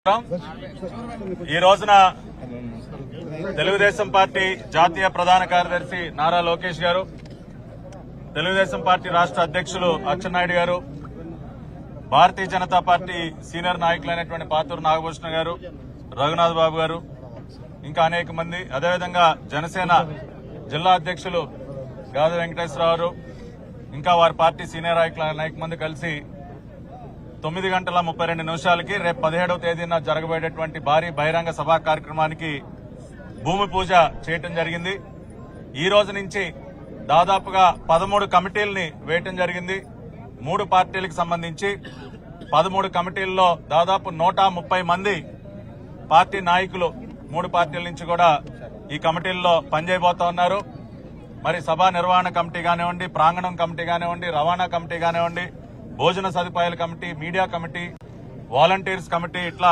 ఈ రోజున తెలుగుదేశం పార్టీ జాతీయ ప్రధాన కార్యదర్శి నారా లోకేష్ గారు, తెలుగుదేశం పార్టీ రాష్ట్ర అధ్యక్షులు అచ్చెన్నాయుడు గారు, భారతీయ జనతా పార్టీ సీనియర్ నాయకులైనటువంటి పాతూరు నాగభూషణ గారు, రఘునాథ్ బాబు గారు, ఇంకా అనేక మంది, అదేవిధంగా జనసేన జిల్లా అధ్యక్షులు గాది వెంకటేశ్వరరావు, ఇంకా వారి పార్టీ సీనియర్ నాయకులు అనేక మంది కలిసి 9:32 రేపు 17వ తేదీన జరగబోయేటటువంటి భారీ బహిరంగ సభా కార్యక్రమానికి భూమి పూజ చేయటం జరిగింది. ఈ రోజు నుంచి దాదాపుగా 13 కమిటీలని వేయటం జరిగింది. 3 పార్టీలకు సంబంధించి 13 కమిటీల్లో దాదాపు 130 మంది పార్టీ నాయకులు 3 పార్టీల నుంచి కూడా ఈ కమిటీల్లో పనిచేయబోతా ఉన్నారు. మరి సభా నిర్వహణ కమిటీ కానివ్వండి, ప్రాంగణం కమిటీ కానివ్వండి, రవాణా కమిటీ కానివ్వండి, భోజన సదుపాయాల committee, media committee, volunteers committee, ఇట్లా